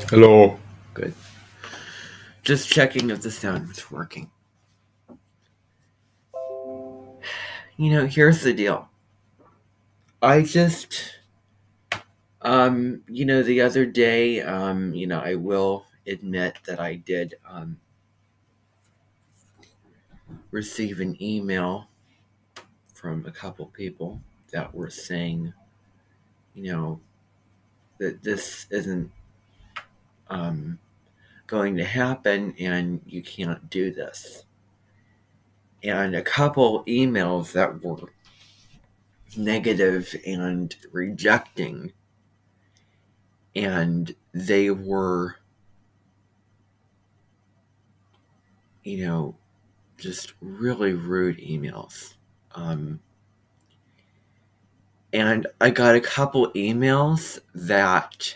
Hello. Good. Just checking if the sound was working. Here's the deal. I just, the other day, I will admit that I did, receive an email from a couple people that were saying, that this isn't, going to happen and you can't do this. And a couple emails that were negative and rejecting, and they were, just really rude emails. And I got a couple emails that,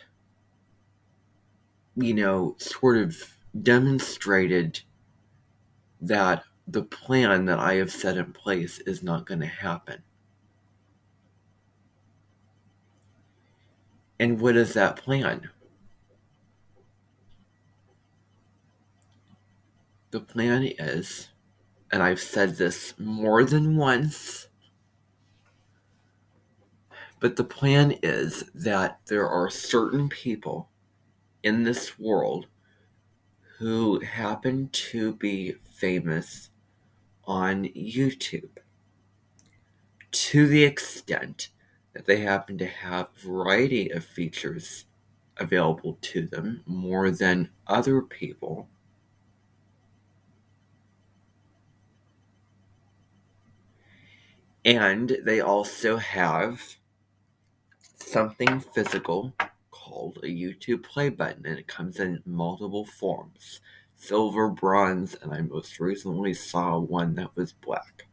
sort of demonstrated that the plan that I have set in place is not going to happen. And what is that plan? The plan is, and I've said this more than once, but the plan is that there are certain people in this world who happen to be famous on YouTube to the extent that they happen to have a variety of features available to them more than other people. And they also have something physical called a YouTube play button, and it comes in multiple forms: silver, bronze, and I most recently saw one that was black.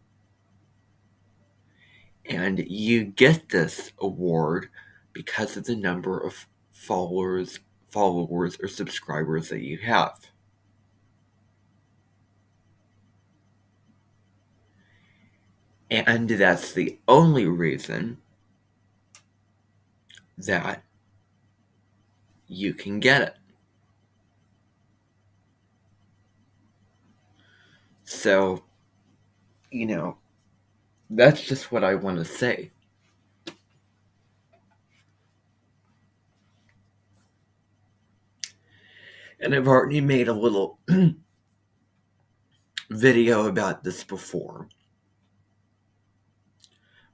And you get this award because of the number of followers or subscribers that you have. And that's the only reason that you can get it. So, that's just what I want to say. And I've already made a little video about this before.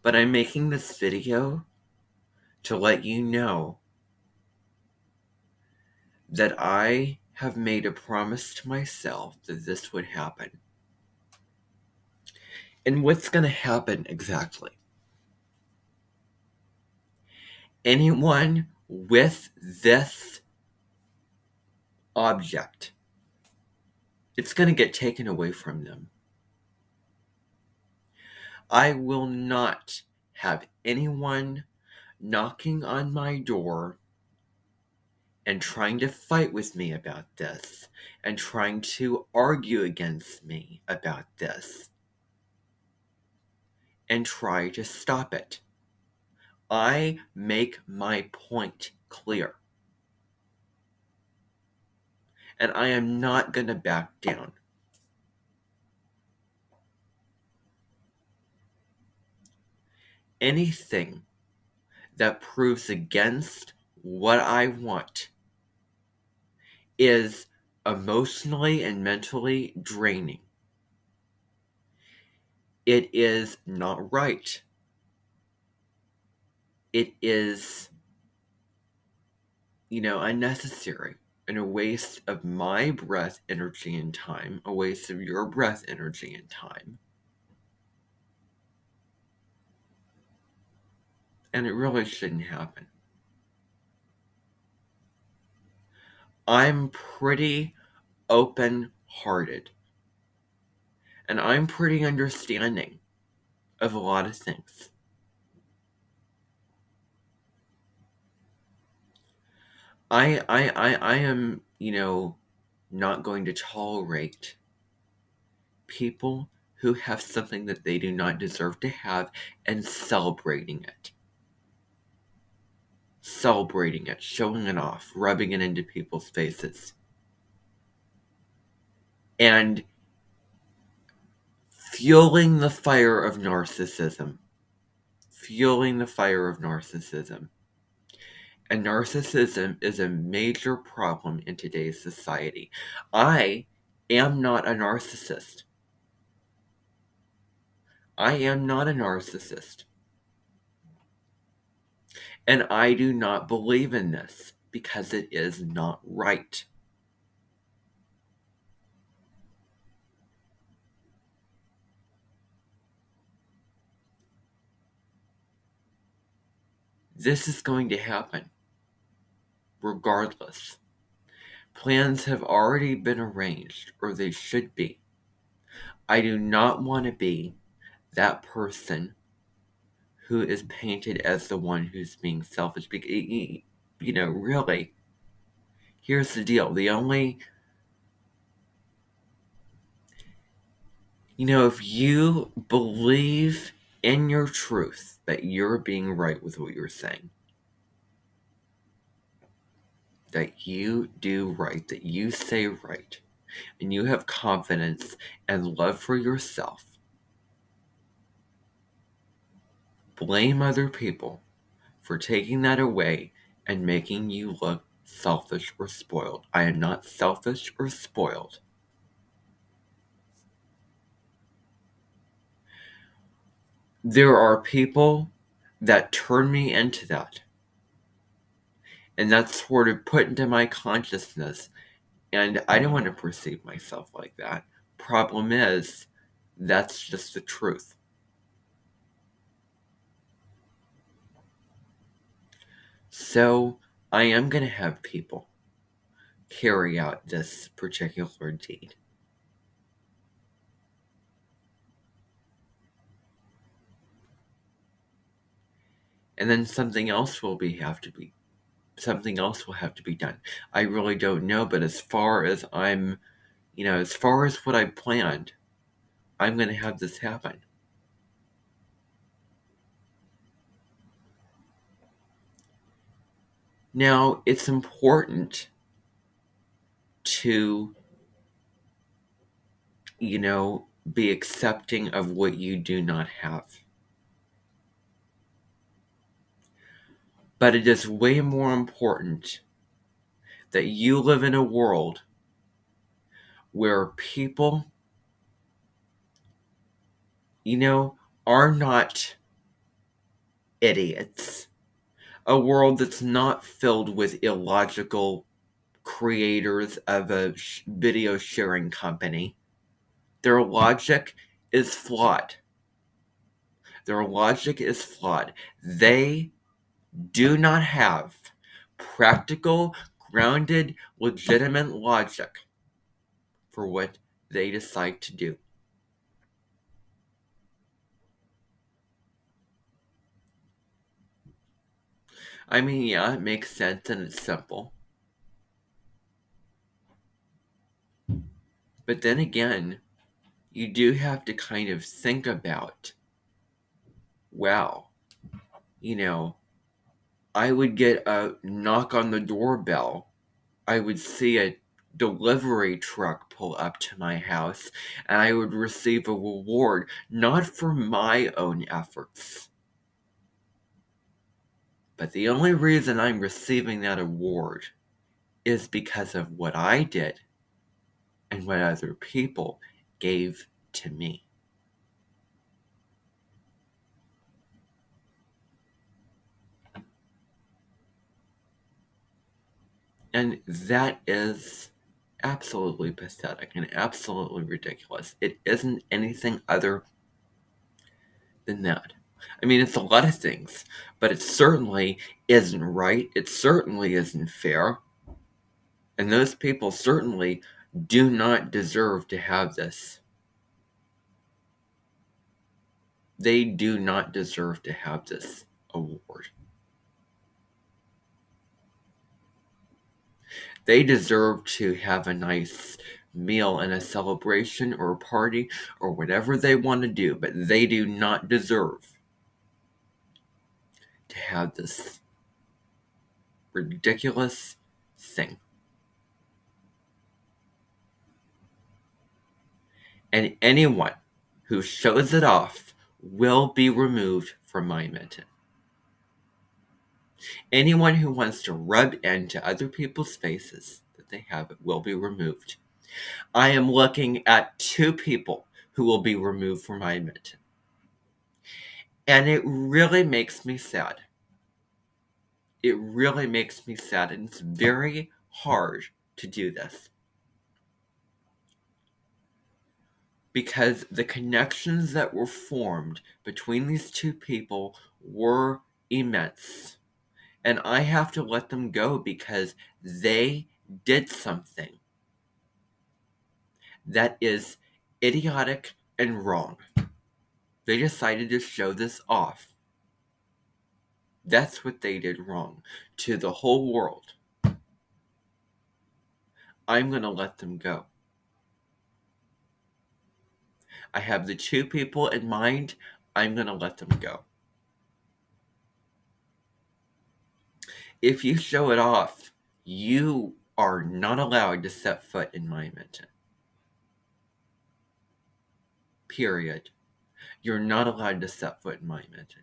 But I'm making this video to let you know that I have made a promise to myself that this would happen. And what's going to happen exactly? Anyone with this object, it's going to get taken away from them. I will not have anyone knocking on my door and trying to fight with me about this and trying to argue against me about this and try to stop it. I make my point clear. And I am not going to back down. Anything that proves against what I want is emotionally and mentally draining. It is not right. It is, unnecessary and a waste of my breath, energy, and time, a waste of your breath, energy, and time. And it really shouldn't happen. I'm pretty open-hearted. And I'm pretty understanding of a lot of things. I am, not going to tolerate people who have something that they do not deserve to have and celebrating it. celebrating it, showing it off, rubbing it into people's faces. And fueling the fire of narcissism. Fueling the fire of narcissism. And narcissism is a major problem in today's society. I am not a narcissist. I am not a narcissist. And I do not believe in this because it is not right. This is going to happen regardless. Plans have already been arranged, or they should be. I do not want to be that person who is painted as the one who's being selfish. Really, here's the deal. If you believe in your truth that you're being right with what you're saying, that you do right, that you say right, and you have confidence and love for yourself, blame other people for taking that away and making you look selfish or spoiled. I am not selfish or spoiled. There are people that turn me into that. And that's sort of put into my consciousness. And I don't want to perceive myself like that. Problem is, that's just the truth. So, I am going to have people carry out this particular deed. And then something else will have to be done. I really don't know, but as far as what I planned, I'm going to have this happen. Now, it's important to, be accepting of what you do not have. But it is way more important that you live in a world where people, are not idiots. A world that's not filled with illogical creators of a video sharing company. Their logic is flawed. They do not have practical, grounded, legitimate logic for what they decide to do. I mean, yeah, it makes sense and it's simple. But then again, you do have to kind of think about, wow, I would get a knock on the doorbell. I would see a delivery truck pull up to my house, and I would receive a reward, not for my own efforts. But the only reason I'm receiving that award is because of what I did and what other people gave to me. And that is absolutely pathetic and absolutely ridiculous. It isn't anything other than that. I mean, it's a lot of things, but it certainly isn't right. It certainly isn't fair. And those people certainly do not deserve to have this. They do not deserve to have this award. They deserve to have a nice meal and a celebration or a party or whatever they want to do, but they do not deserve to have this ridiculous thing. And anyone who shows it off will be removed from my mention. Anyone who wants to rub into other people's faces that they have it will be removed. I am looking at 2 people who will be removed from my mention. And it really makes me sad. It really makes me sad, and it's very hard to do this. Because the connections that were formed between these 2 people were immense. And I have to let them go because they did something that is idiotic and wrong. They decided to show this off. That's what they did wrong to the whole world. I'm going to let them go. I have the 2 people in mind. I'm going to let them go. If you show it off, you are not allowed to set foot in my mention. Period. You're not allowed to set foot in my mention.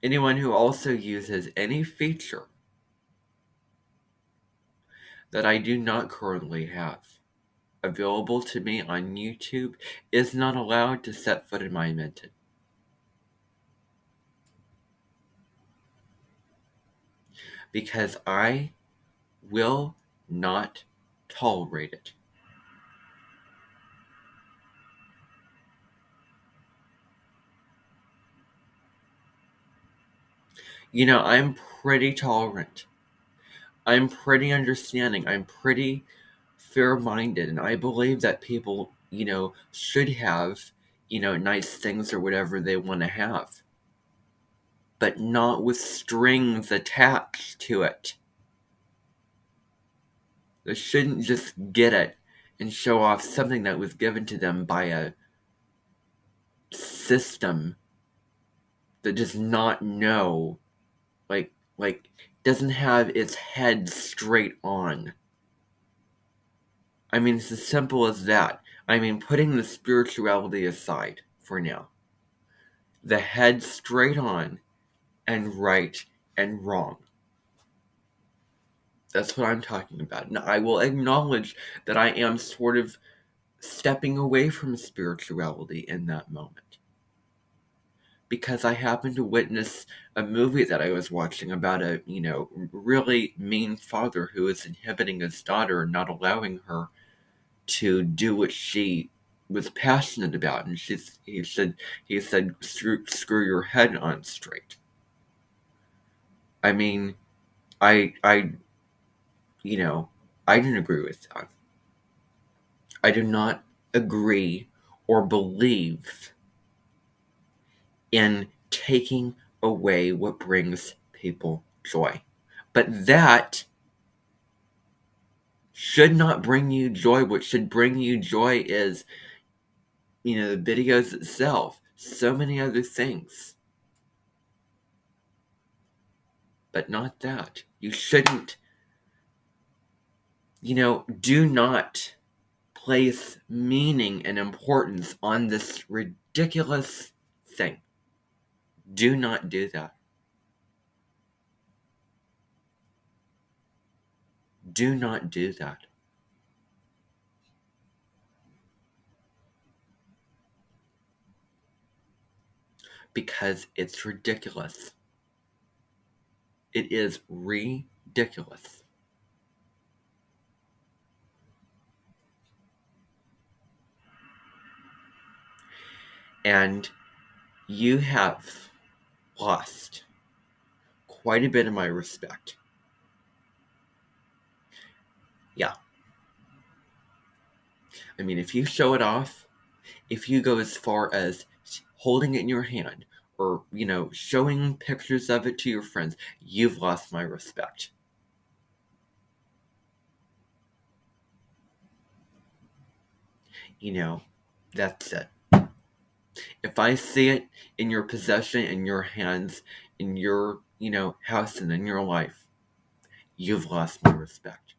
Anyone who also uses any feature that I do not currently have available to me on YouTube is not allowed to set foot in my mention. Because I will not tolerate it. You know, I'm pretty tolerant. I'm pretty understanding. I'm pretty fair-minded. And I believe that people, should have, nice things or whatever they want to have. But not with strings attached to it. They shouldn't just get it and show off something that was given to them by a system that does not know, like doesn't have its head straight on. I mean, it's as simple as that. I mean, putting the spirituality aside for now. The head straight on and right and wrong. That's what I'm talking about. Now, I will acknowledge that I am sort of stepping away from spirituality in that moment. Because I happened to witness a movie that I was watching about a, really mean father who is inhibiting his daughter and not allowing her to do what she was passionate about. And he said, screw your head on straight. I mean, I didn't agree with that. I do not agree or believe in taking away what brings people joy. But that should not bring you joy. What should bring you joy is, the videos itself. So many other things. But not that. You shouldn't, do not place meaning and importance on this ridiculous thing. Do not do that. Do not do that. Because it's ridiculous. It is ridiculous. And you have lost quite a bit of my respect. Yeah. I mean, if you show it off, if you go as far as holding it in your hand or, showing pictures of it to your friends, you've lost my respect. That's it. If I see it in your possession, in your hands, in your, house and in your life, you've lost my respect.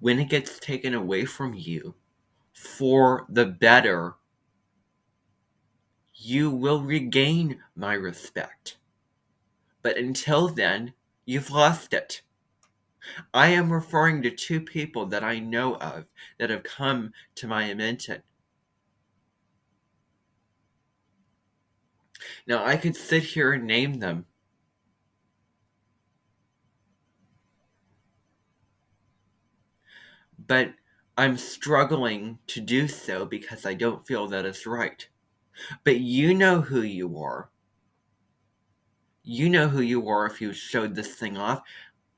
When it gets taken away from you for the better, you will regain my respect. But until then, you've lost it. I am referring to two people that I know of that have come to my attention. Now, I could sit here and name them, but I'm struggling to do so because I don't feel that it's right. But you know who you are. You know who you are if you showed this thing off.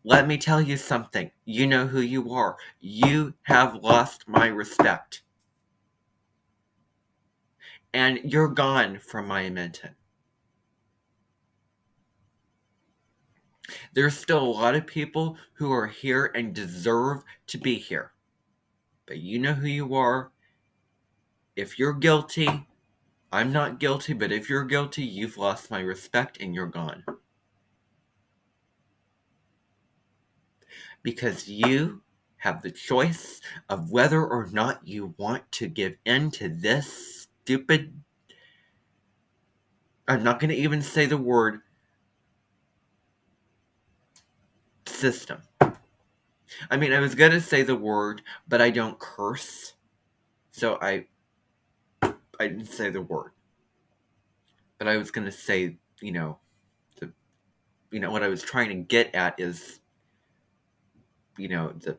Let me tell you something. You know who you are. You have lost my respect. And you're gone from my menton. There's still a lot of people who are here and deserve to be here. But you know who you are. If you're guilty, I'm not guilty, but if you're guilty, you've lost my respect and you're gone. Because you have the choice of whether or not you want to give in to this stupid, I'm not going to even say the word, system. I mean, I was going to say the word, but I don't curse. So I didn't say the word. But I was going to say, what I was trying to get at is, the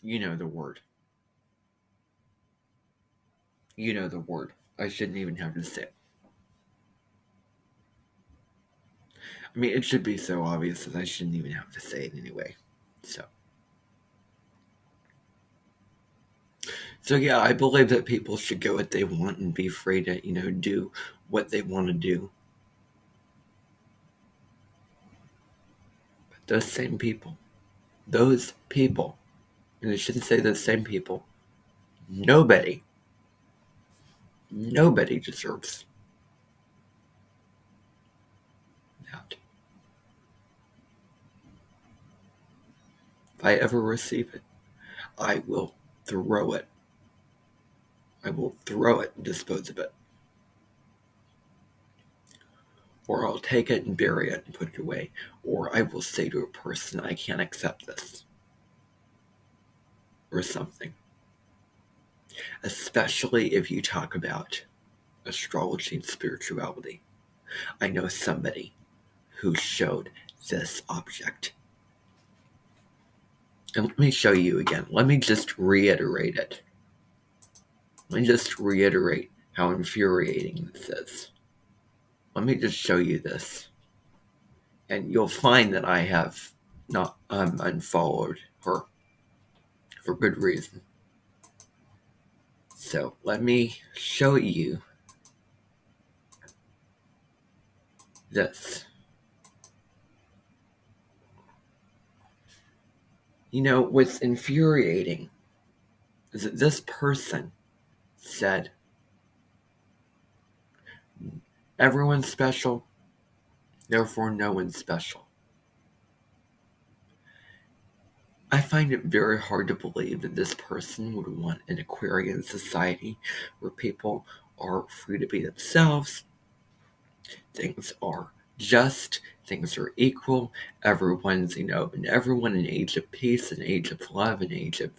you know the word. You know the word. I shouldn't even have to say it. I mean, it should be so obvious that I shouldn't even have to say it anyway. So yeah, I believe that people should go what they want and be free to, do what they want to do. But those people, and I shouldn't say those same people, nobody deserves that. If I ever receive it, I will throw it. I will throw it and dispose of it. Or I'll take it and bury it and put it away. Or I will say to a person, I can't accept this. Or something. Especially if you talk about astrology and spirituality. I know somebody who showed this object. And let me show you again. Let me just reiterate it. Let me just reiterate how infuriating this is. Let me just show you this. And you'll find that I have not unfollowed her for good reason. So let me show you this. What's infuriating is that this person said, everyone's special, therefore no one's special. I find it very hard to believe that this person would want an Aquarian society where people are free to be themselves. Things are just, things are equal, everyone's, and everyone an age of peace, an age of love, an age of,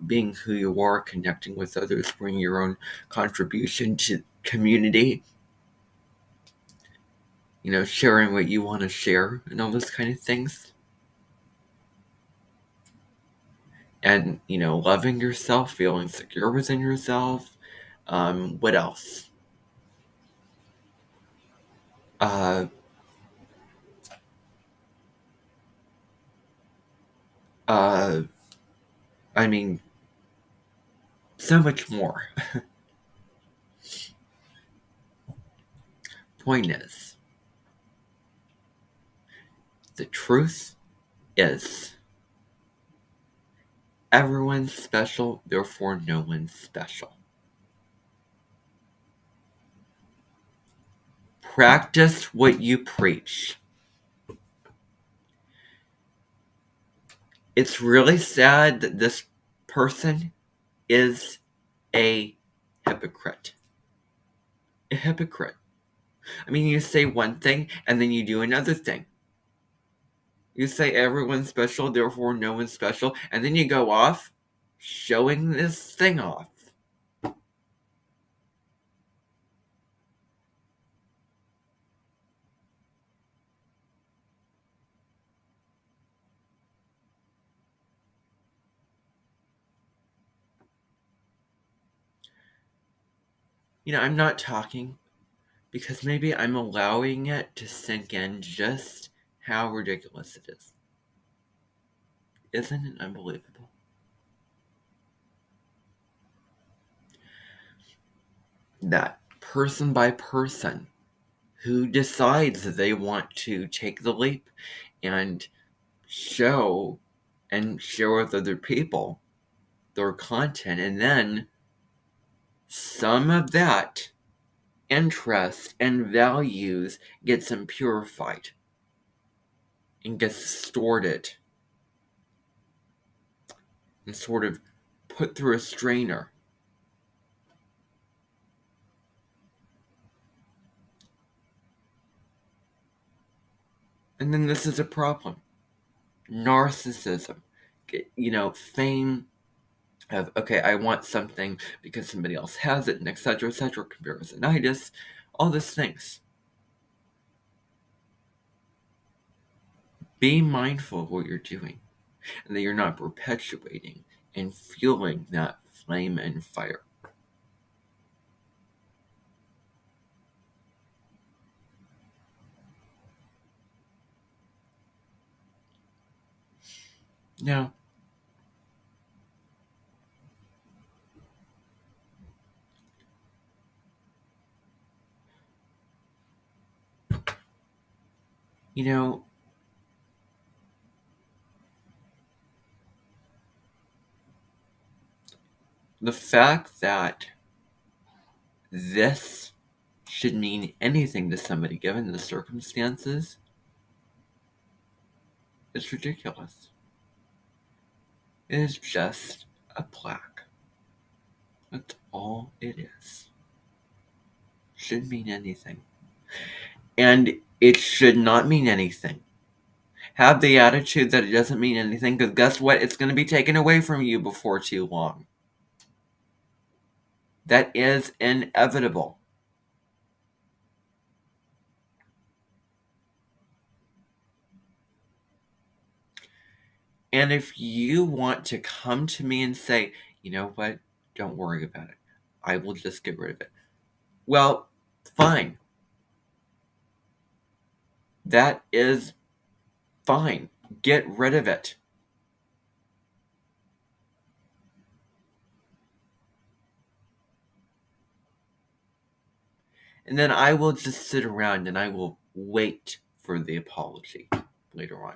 being who you are, connecting with others, bringing your own contribution to community, sharing what you want to share, and all those kind of things. And, loving yourself, feeling secure within yourself. What else? So much more. Point is, the truth is, everyone's special, therefore no one's special. Practice what you preach. It's really sad that this person is a hypocrite. A hypocrite. I mean, you say one thing and then you do another thing. You say everyone's special, therefore no one's special, and then you go off showing this thing off. I'm not talking because maybe I'm allowing it to sink in just how ridiculous it is. Isn't it unbelievable? That person by person who decides that they want to take the leap and share with other people their content, and then some of that interest and values gets impurified and gets distorted and sort of put through a strainer. And then this is a problem. Narcissism. Fame of, okay, I want something because somebody else has it, and etc., comparisonitis, all these things. Be mindful of what you're doing, and that you're not perpetuating and fueling that flame and fire. Now, the fact that this should mean anything to somebody given the circumstances is ridiculous. It is just a plaque. That's all it is. Shouldn't mean anything. And it should not mean anything. Have the attitude that it doesn't mean anything, because guess what? It's going to be taken away from you before too long. That is inevitable. And if you want to come to me and say, you know what, don't worry about it, I will just get rid of it. Well, fine. That is fine. Get rid of it. And then I will just sit around and I will wait for the apology later on.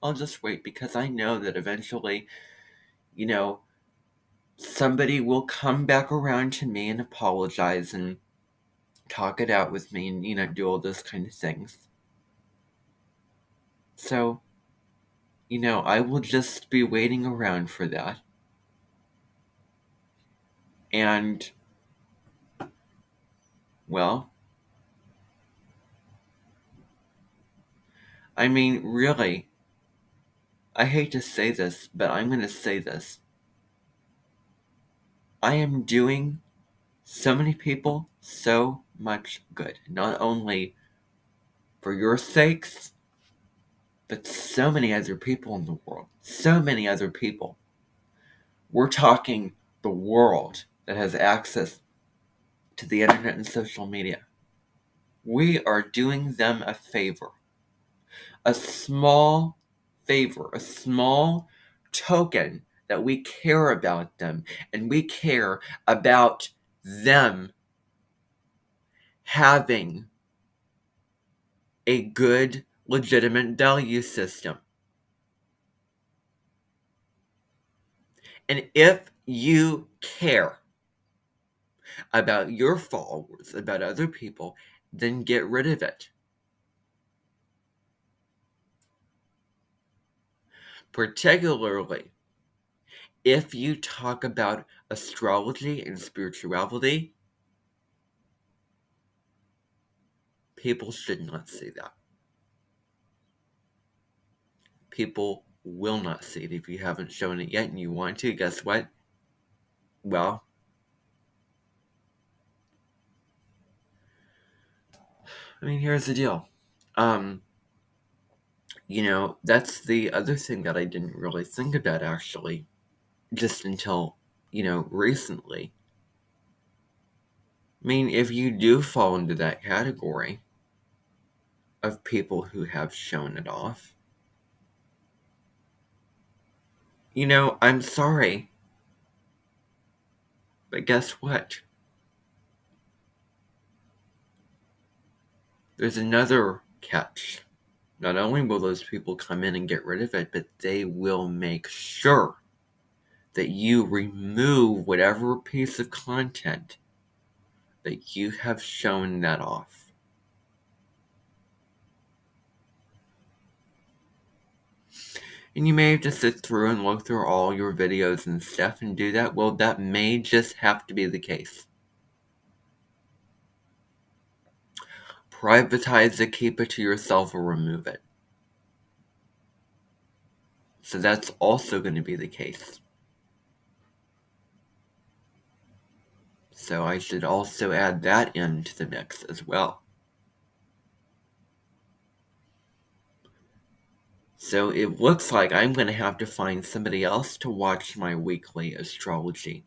I'll just wait, because I know that eventually, somebody will come back around to me and apologize and talk it out with me and, do all those kind of things. So, I will just be waiting around for that. And, well, I mean, really, I hate to say this, but I'm going to say this. I am doing so many people so much good. Not only for your sakes, but so many other people in the world. So many other people. We're talking the world that has access to the internet and social media. We are doing them a favor. A small favor, a small token that we care about them, and we care about them having a good, legitimate value system. And if you care about your followers, about other people, then get rid of it. Particularly if you talk about astrology and spirituality, people should not see that. People will not see it. If you haven't shown it yet and you want to, guess what? Well, I mean, here's the deal. That's the other thing that I didn't really think about, actually, just until, recently. I mean, if you do fall into that category of people who have shown it off, I'm sorry, but guess what? There's another catch. Not only will those people come in and get rid of it, but they will make sure that you remove whatever piece of content that you have shown that off. And you may have to sit through and look through all your videos and stuff and do that. Well, that may just have to be the case. Privatize it, keep it to yourself, or remove it. So that's also going to be the case. So I should also add that into the mix as well. So it looks like I'm going to have to find somebody else to watch my weekly astrology.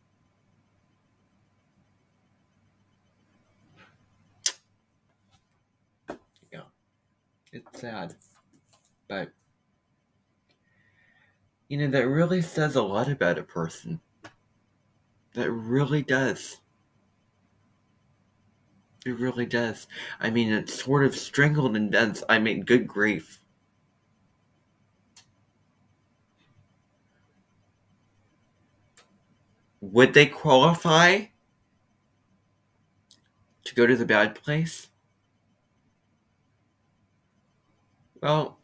Yeah, it's sad. But, that really says a lot about a person. That really does. It really does. I mean, it's sort of strangled and dense. I mean, good grief. Would they qualify to go to the bad place? Well,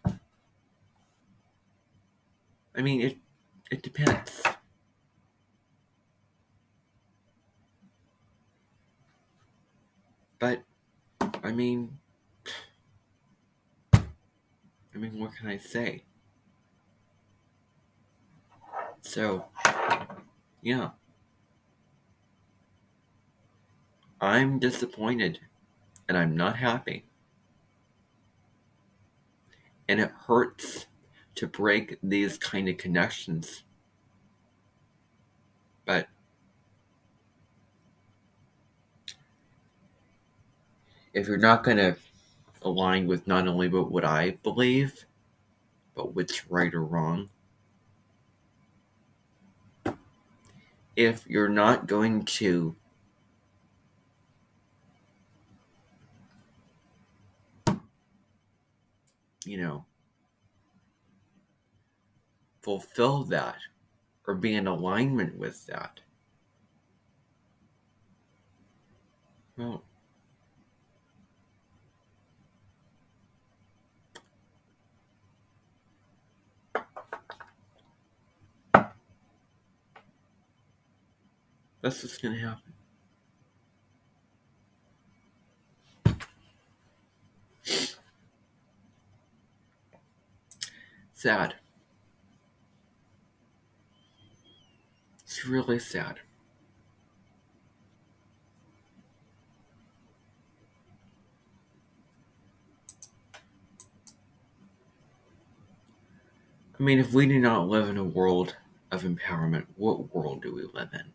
I mean, it depends. But, I mean, what can I say? So, yeah. I'm disappointed, and I'm not happy. And it hurts to break these kind of connections. But if you're not going to align with not only what I believe, but what's right or wrong, if you're not going to fulfill that or be in alignment with that, well, that's what's going to happen. Sad. It's really sad. I mean, if we do not live in a world of empowerment, what world do we live in?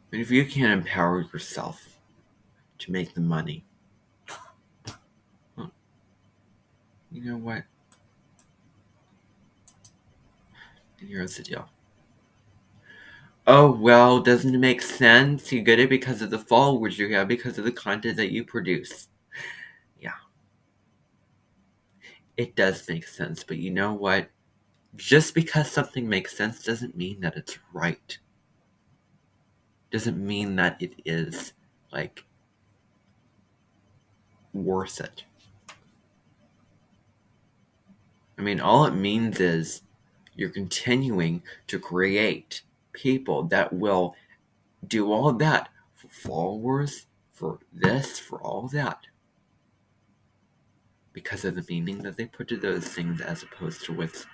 I mean, if you can't empower yourself to make the money, well, you know what? And here's the deal. Oh, well, doesn't it make sense? You get it because of the followers you have, because of the content that you produce. Yeah, it does make sense, but you know what? Just because something makes sense doesn't mean that it's right. Doesn't mean that it is, like, worth it. I mean, all it means is you're continuing to create people that will do all that for followers, for this, for all that. Because of the meaning that they put to those things as opposed to what's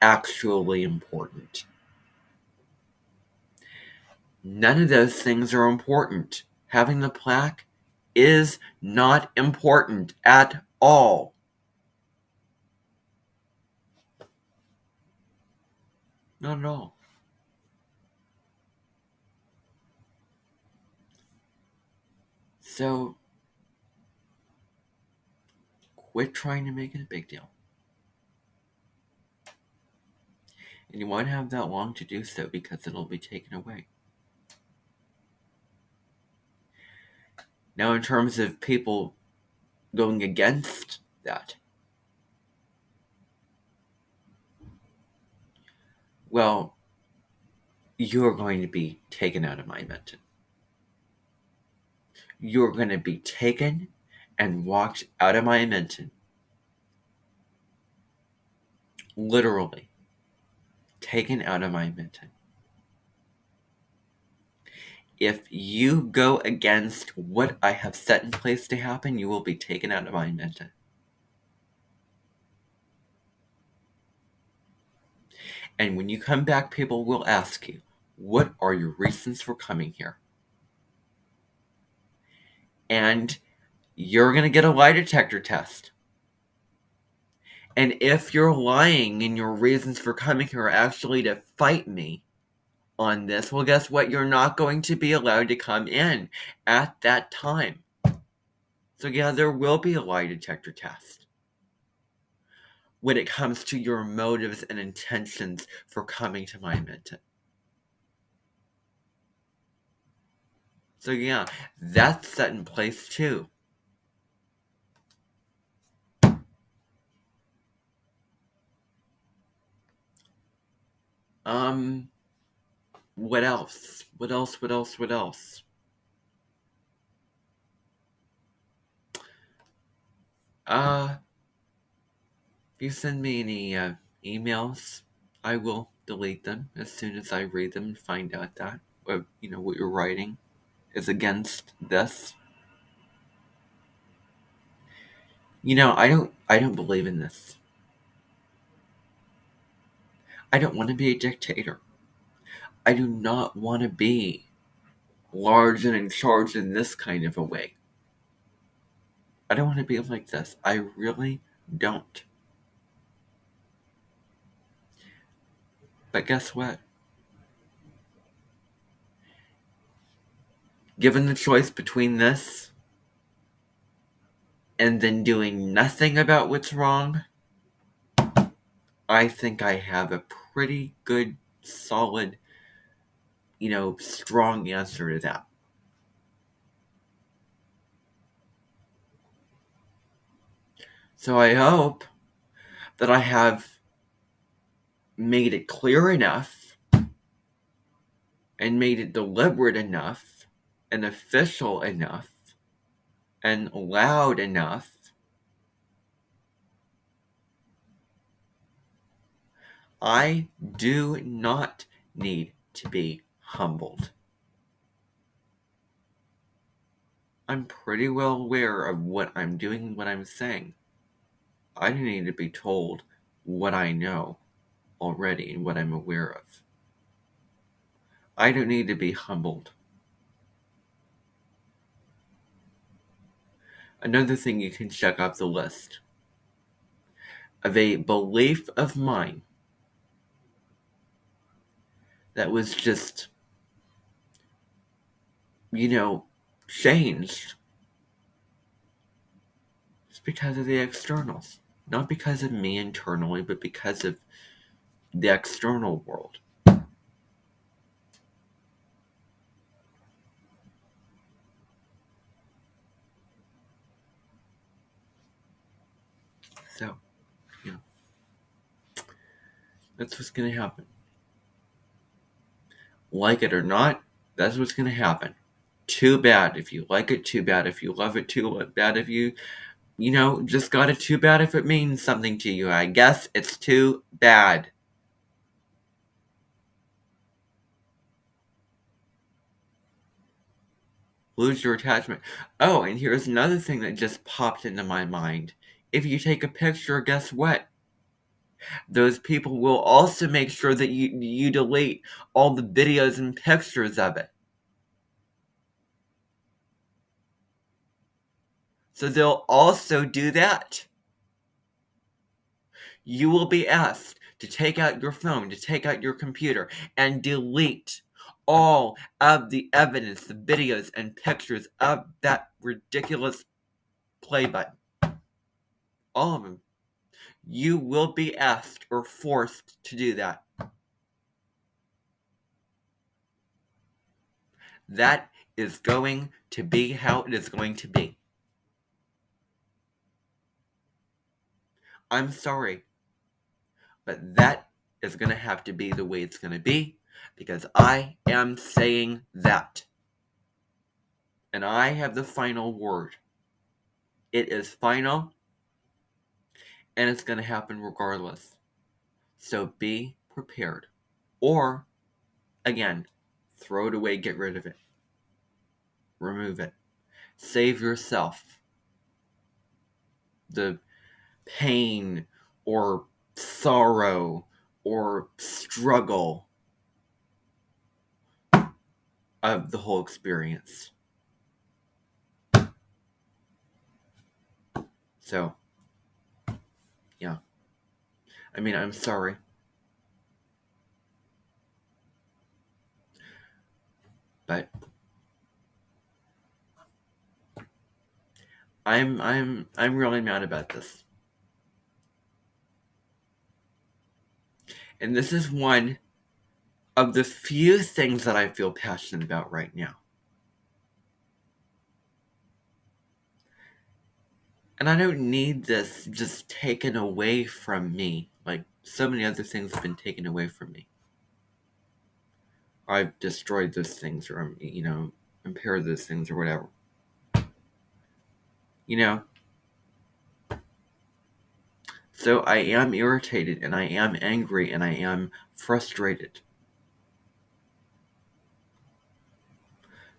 actually important. None of those things are important. Having the plaque is not important at all. Not at all. So, quit trying to make it a big deal. And you won't have that long to do so because it'll be taken away. Now, in terms of people going against that, well, you're going to be taken out of my mention. You're going to be taken and walked out of my mention. Literally. Taken out of my mention. If you go against what I have set in place to happen, you will be taken out of my mention. And when you come back, people will ask you, what are your reasons for coming here? And you're going to get a lie detector test. And if you're lying and your reasons for coming here are actually to fight me on this, well, guess what? You're not going to be allowed to come in at that time. So yeah, there will be a lie detector test when it comes to your motives and intentions for coming to my mention. So yeah, that's set in place too. What else? What else? If you send me any emails, I will delete them as soon as I read them and find out that what you're writing is against this. I don't believe in this. I don't want to be a dictator. I do not want to be large and in charge in this kind of a way. I don't want to be like this. I really don't. But guess what? Given the choice between this and then doing nothing about what's wrong, I think I have a pretty good, solid, strong answer to that. So I hope that I have made it clear enough and made it deliberate enough and official enough and loud enough. I do not need to be humbled. I'm pretty well aware of what I'm doing and what I'm saying. I don't need to be told what I know already and what I'm aware of. I don't need to be humbled. Another thing you can check off the list of a belief of mine that was just, changed. It's because of the externals. Not because of me internally, but because of the external world. So, you know, that's what's going to happen. Like it or not, that's what's going to happen. Too bad if you like it, too bad if you love it, too bad if you just got it, too bad if it means something to you. I guess it's too bad. Lose your attachment. Oh, and here's another thing that just popped into my mind. If you take a picture, guess what? Those people will also make sure that you delete all the videos and pictures of it. So they'll also do that. You will be asked to take out your phone, to take out your computer, and delete all of the evidence, the videos and pictures of that ridiculous play button. All of them. You will be asked or forced to do that. That is going to be how it is going to be. I'm sorry, but that is going to have to be the way it's going to be, because I am saying that. And I have the final word. It is final, and it's going to happen regardless. So be prepared. Or, again, throw it away, get rid of it. Remove it. Save yourself the pain or sorrow or struggle of the whole experience. So, yeah. I mean, I'm sorry. But I'm really mad about this. And this is one of the few things that I feel passionate about right now. And I don't need this just taken away from me, like so many other things have been taken away from me. I've destroyed those things, or, impaired those things, or whatever. So I am irritated, and I am angry, and I am frustrated.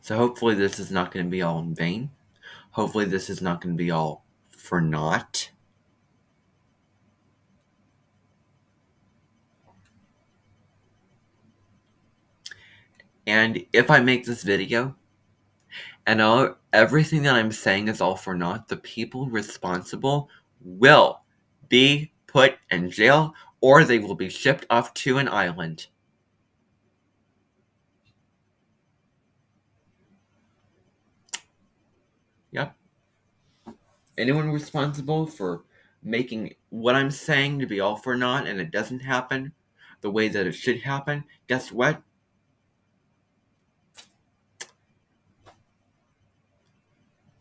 So hopefully this is not going to be all in vain. Hopefully this is not going to be all for naught. And if I make this video, and everything that I'm saying is all for naught, the people responsible will be put in jail, or they will be shipped off to an island. Yep. Anyone responsible for making what I'm saying to be all for naught, and it doesn't happen the way that it should happen, guess what?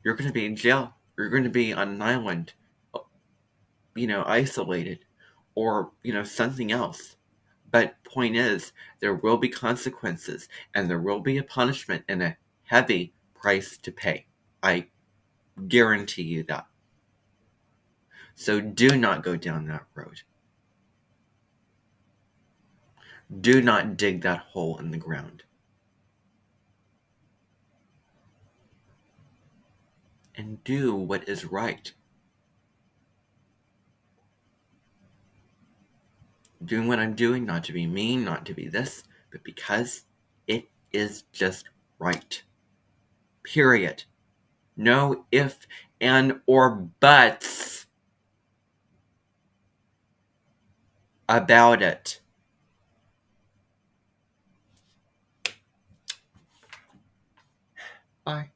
You're going to be in jail. You're going to be on an island, isolated, or, something else. But point is, there will be consequences, and there will be a punishment and a heavy price to pay. I guarantee you that. So do not go down that road. Do not dig that hole in the ground. And do what is right. Doing what I'm doing, not to be mean, not to be this, but because it is just right. Period. No if, and, or buts about it. Bye.